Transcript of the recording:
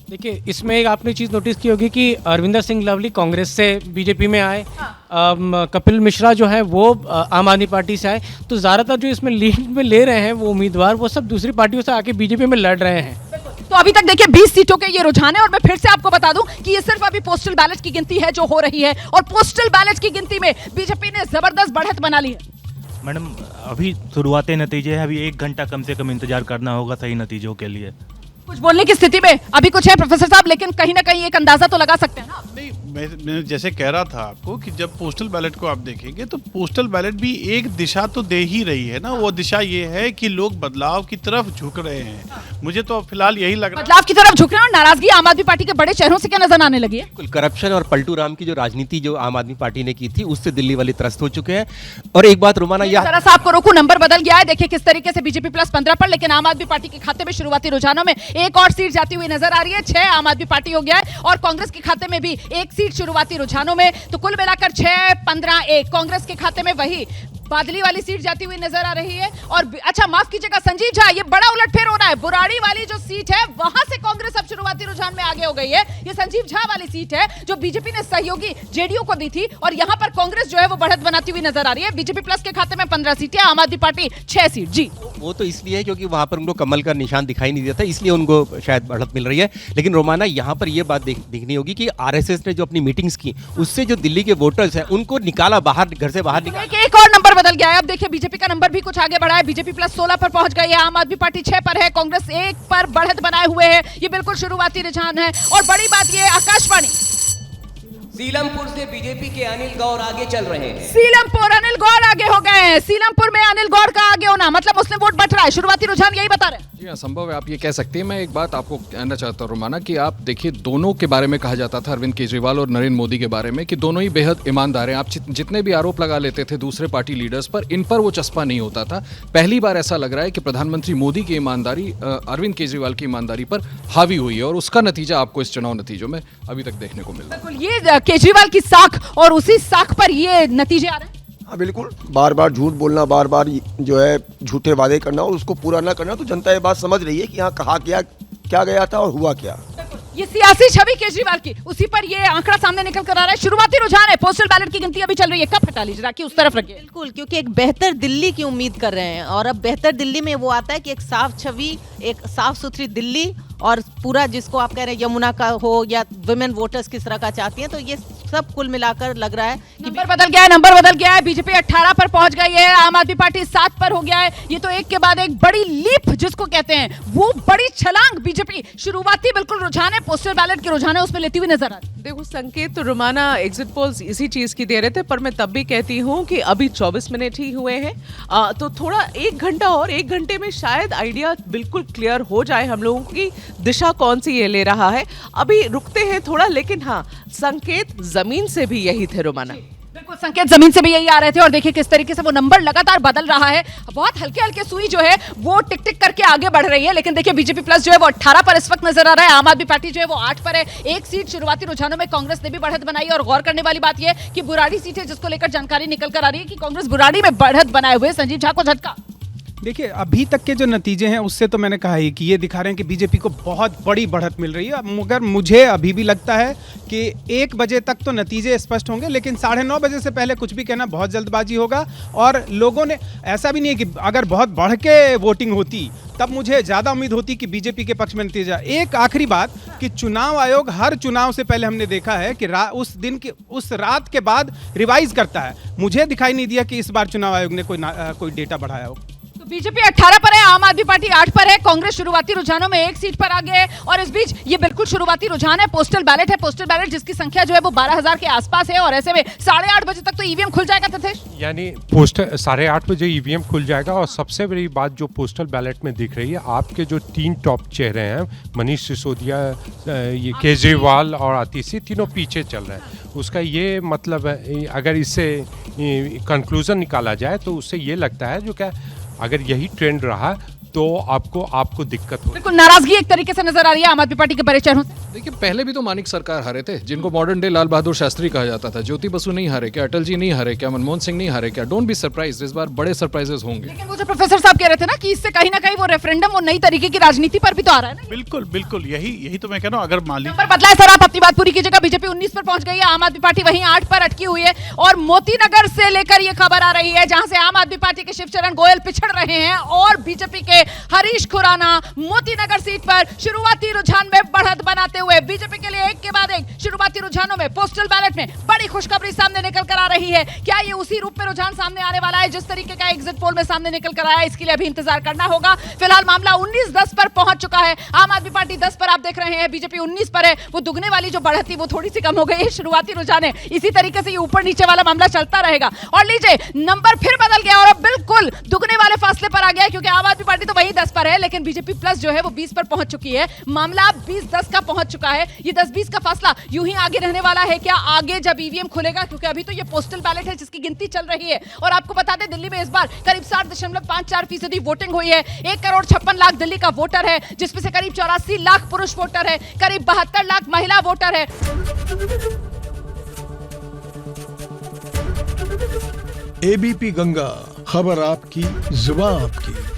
देखिए, इसमें एक आपने चीज़ नोटिस की होगी कि अरविंदर सिंह लवली कांग्रेस से बीजेपी में आए। कपिल मिश्रा जो है वो आम आदमी पार्टी से आए। तो ज़्यादातर जो इसमें लीड में ले रहे हैं वो उम्मीदवार, वो सब दूसरी पार्टियों से आके बीजेपी में लड़ रहे हैं। तो अभी तक देखिए 20 सीटों के ये रुझान है और मैं फिर से आपको बता दूं कि ये सिर्फ अभी पोस्टल बैलेट की गिनती है जो हो रही है और पोस्टल बैलेट की गिनती में बीजेपी ने जबरदस्त बढ़त बना ली है। मैडम, अभी शुरुआती नतीजे हैं, अभी 1 घंटा कम से कम इंतजार करना होगा सही नतीजों के लिए। कुछ बोलने की स्थिति में अभी कुछ है प्रोफेसर साहब, लेकिन कहीं ना कहीं एक अंदाजा तो लगा सकते हैं ना। नहीं, मैं जैसे कह रहा था आपको कि जब पोस्टल बैलेट को आप देखेंगे तो पोस्टल बैलेट भी एक दिशा तो दे ही रही है ना। वो दिशा ये है कि लोग बदलाव की तरफ झुक रहे हैं। मुझे तो फिलहाल यही लग रहा है बदलाव की तरफ झुक रहे हैं और नाराजगी आम आदमी पार्टी के बड़े चेहरों से क्या नजर आने लगी है। बिल्कुल, करप्शन और पलटू राम की जो राजनीति जो आम आदमी पार्टी ने की थी उससे दिल्ली वाले त्रस्त हो चुके हैं। और एक बात रोमाना, यह जरा सा आपको रोकू, नंबर बदल गया है। देखिए किस तरीके से बीजेपी प्लस 15 पर, लेकिन आम आदमी पार्टी के खाते में शुरुआती रुझानों में एक और सीट जाती हुई नजर आ रही है। 6 आम आदमी पार्टी हो गया है और कांग्रेस के खाते में भी एक सीट शुरुआती रुझानों में। तो कुल मिलाकर 6, 15, 1 कांग्रेस के खाते में वही बादली वाली सीट जाती हुई नजर आ रही है। और अच्छा माफ कीजिएगा संजीव झा, ये बड़ा उलटफेर हो रहा है। बुराड़ी वाली जो सीट है वहां से कांग्रेस अब शुरुआती रुझान में आगे हो गई है। ये संजीव झा वाली सीट है जो बीजेपी ने सहयोगी जेडीयू को दी थी और यहां पर कांग्रेस जो है वो बढ़त बनाती हुई नजर आ रही है। बीजेपी प्लस के खाते में 15 सीटें, आम आदमी पार्टी 6 सीट। जी, वो तो इसलिए है क्योंकि वहां पर उनको कमल का निशान दिखाई नहीं देता, इसलिए उनको शायद बढ़त मिल रही है। लेकिन रोमाना, यहाँ पर ये बात देखनी होगी कि आरएसएस ने जो अपनी मीटिंग्स की उससे जो दिल्ली के वोटर्स हैं उनको निकाला बाहर, घर से बाहर निकाला। एक और नंबर बदल गया है। अब देखिए बीजेपी का नंबर भी कुछ आगे बढ़ा है। बीजेपी प्लस 16 पर पहुंच गई है, आम आदमी पार्टी 6 पर है, कांग्रेस 1 पर बढ़त बनाए हुए है। ये बिल्कुल शुरुआती रुझान है। और बड़ी बात ये, आकाशवाणी सीलमपुर से बीजेपी के अनिल गौर आगे चल रहे हैं। सीलमपुर अनिल गौर आगे हो गए हैं। सीलमपुर में अनिल गौर का आगे होना मतलब मुस्लिम वोट बढ़ रहा है। शुरुआती रुझान यही बता रहे हैं। जी हाँ, संभव है, आप ये कह सकते हैं। मैं एक बात आपको कहना चाहता हूँ रोमाना कि आप देखिए, दोनों के बारे में कहा जाता था, अरविंद केजरीवाल और नरेंद्र मोदी के बारे में, कि दोनों ही बेहद ईमानदार हैं। आप जितने भी आरोप लगा लेते थे दूसरे पार्टी लीडर्स पर, इन पर वो चस्पा नहीं होता था। पहली बार ऐसा लग रहा है कि प्रधानमंत्री मोदी की ईमानदारी अरविंद केजरीवाल की ईमानदारी पर हावी हुई है और उसका नतीजा आपको इस चुनाव नतीजों में अभी तक देखने को मिल रहा है। ये केजरीवाल की साख और उसी साख पर ये नतीजे आ रहे हैं। हाँ बिल्कुल, बार बार झूठ बोलना, बार बार जो है झूठे वादे करना और उसको पूरा ना करना, तो जनता ये बात समझ रही है कि यहाँ कहा क्या गया था और हुआ क्या। ये सियासी छवि केजरीवाल की, उसी पर ये आंकड़ा सामने निकल कर आ रहा है। शुरुआती रुझान है, पोस्टल बैलेट की गिनती अभी चल रही है। कब हटा लीजिए, राखी उस तरफ रखिए। बिल्कुल, क्योंकि एक बेहतर दिल्ली की उम्मीद कर रहे हैं और अब बेहतर दिल्ली में वो आता है कि एक साफ छवि, एक साफ सुथरी दिल्ली और पूरा जिसको आप कह रहे हैं यमुना का हो या वुमेन वोटर्स किस तरह का चाहती हैं, तो ये सब कुल मिलाकर लग रहा है कि नंबर बदल गया है। बीजेपी 18 पर पहुंच गई है, आम आदमी पार्टी 7 पर हो गया है। ये तो एक के बाद एक बड़ी लीप जिसको कहते हैं, वो बड़ी छलांग बीजेपी शुरुआती बिल्कुल रुझान है, पोस्टल बैलेट के रुझान है, उसमें लेती हुई नजर आ रही है। देखो संकेत तो रोमाना एग्जिट पोल्स इसी चीज की दे रहे थे, पर मैं तब भी कहती हूँ कि अभी 24 मिनट ही हुए हैं, तो थोड़ा 1 घंटा और 1 घंटे में शायद आइडिया बिल्कुल क्लियर हो जाए हम लोगों की दिशा कौन सी ये ले रहा है। अभी रुकते हैं थोड़ा, लेकिन हाँ, संकेत जमीन से भी यही थे रोमाना। बिल्कुल, संकेत जमीन से भी यही आ रहे थे और देखिए किस तरीके से वो नंबर लगातार बदल रहा है। बहुत हल्के हल्के सुई जो है वो टिक टिक करके आगे बढ़ रही है। लेकिन देखिए बीजेपी प्लस जो है वो 18 पर इस वक्त नजर आ रहा है, आम आदमी पार्टी जो है वो 8 पर है। एक सीट शुरुआती रुझानों में कांग्रेस ने भी बढ़त बनाई और गौर करने वाली बात यह कि बुराड़ी सीट है जिसको लेकर जानकारी निकल कर आ रही है कि कांग्रेस बुराड़ी में बढ़त बनाए हुए। संजीव झा को झटका। देखिए, अभी तक के जो नतीजे हैं उससे तो मैंने कहा ही कि ये दिखा रहे हैं कि बीजेपी को बहुत बड़ी बढ़त मिल रही है। मगर मुझे अभी भी लगता है कि 1 बजे तक तो नतीजे स्पष्ट होंगे, लेकिन 9:30 बजे से पहले कुछ भी कहना बहुत जल्दबाजी होगा। और लोगों ने, ऐसा भी नहीं है कि अगर बहुत बढ़ के वोटिंग होती तब मुझे ज़्यादा उम्मीद होती कि बीजेपी के पक्ष में नतीजा। एक आखिरी बात कि चुनाव आयोग हर चुनाव से पहले हमने देखा है कि उस रात के बाद रिवाइज करता है। मुझे दिखाई नहीं दिया कि इस बार चुनाव आयोग ने कोई डेटा बढ़ाया हो। बीजेपी 18 पर है, आम आदमी पार्टी 8 पर है, कांग्रेस शुरुआती रुझानों में 1 सीट पर आगे है। और इस बीच ये बिल्कुल शुरुआती रुझान है, पोस्टल बैलेट है। पोस्टल बैलेट जिसकी संख्या जो है वो 12,000 के आसपास है और ऐसे में 8:30 बजे तक तो ईवीएम खुल जाएगा। तथेश, यानी पोस्टल 8:30 बजे ईवीएम खुल जाएगा। और सबसे बड़ी बात जो पोस्टल बैलेट में दिख रही है, आपके जो 3 टॉप चेहरे हैं, मनीष सिसोदिया, ये केजरीवाल और आतिशी, तीनों पीछे चल रहे हैं। उसका ये मतलब है, अगर इससे कंक्लूजन निकाला जाए तो उससे ये लगता है जो क्या, अगर यही ट्रेंड रहा तो आपको दिक्कत हो। बिल्कुल नाराजगी एक तरीके से नजर आ रही है आम आदमी पार्टी के बड़े चेहरों से। देखिए पहले भी तो मानिक सरकार हारे थे, जिनको मॉडर्न डे लाल बहादुर शास्त्री कहा जाता था। ज्योति बसु नहीं हारे क्या? अटल जी नहीं हारे क्या? मनमोहन सिंह नहीं हारे क्या? डोंट बी सरप्राइज्ड, इस बार बड़े सरप्राइजेस होंगे। लेकिन वो जो प्रोफेसर साहब कह रहे थे ना कि इससे कहीं ना कहीं वो रेफरेंडम वो नई तरीके की राजनीति पर भी तो आ रहा है ना। बिल्कुल बिल्कुल, यही तो मैं कह रहा हूँ। अगर मान लीजिए नंबर बदला है सर, आप अपनी बात पूरी कीजिएगा। बीजेपी 19 पर पहुंच गई है, आम आदमी पार्टी वहीं 8 पर अटकी हुई है। और मोतीनगर से लेकर ये खबर आ रही है जहां से आम आदमी पार्टी के शिवचरण गोयल पिछड़ रहे हैं और बीजेपी के हरीश खुराना मोतीनगर सीट पर शुरुआती रुझान में बढ़त बनाते हुए बीजेपी के लिए एक के बाद एक शुरुआती रुझानों में पोस्टल बैलेट में बड़ी खुशखबरी सामने निकल कर आ रही है। क्या ये उसी रूप में रुझान सामने आने वाला है जिस तरीके का एग्जिट पोल में सामने निकल कर आया? इसके लिए अभी इंतजार करना होगा। फिलहाल मामला 19-10 पर पहुंच चुका है। आम आदमी पार्टी 10 पर आप देख रहे हैं, बीजेपी 19 पर है। वो दुगने वाली जो बढ़त थी वो थोड़ी सी कम हो गई है। शुरुआती रुझान है, इसी तरीके से ये ऊपर नीचे वाला मामला चलता रहेगा। और लीजिए नंबर फिर बदल गया और अब बिल्कुल दुगने वाले फासले पर आ गया, क्योंकि आम आदमी पार्टी तो वही 10 पर है लेकिन बीजेपी प्लस जो है वो 20 पर पहुंच चुकी है। मामला 20-10 का पहुंच चुका है। ये 10-20 का फासला यूं ही आगे रहने वाला है क्या आगे जब ईवीएम खुलेगा? क्योंकि अभी तो ये पोस्टल बैलेट है जिसकी गिनती चल रही है। और आपको बता दें दिल्ली में इस बार करीब 60.54% वोटिंग हुई है। 1,56,00,000 दिल्ली का वोटर है, जिसमें से करीब 84 लाख पुरुष वोटर है, करीब 72 लाख महिला वोटर है। एबीपी गंगा, खबर आपकी, जुबान आपकी।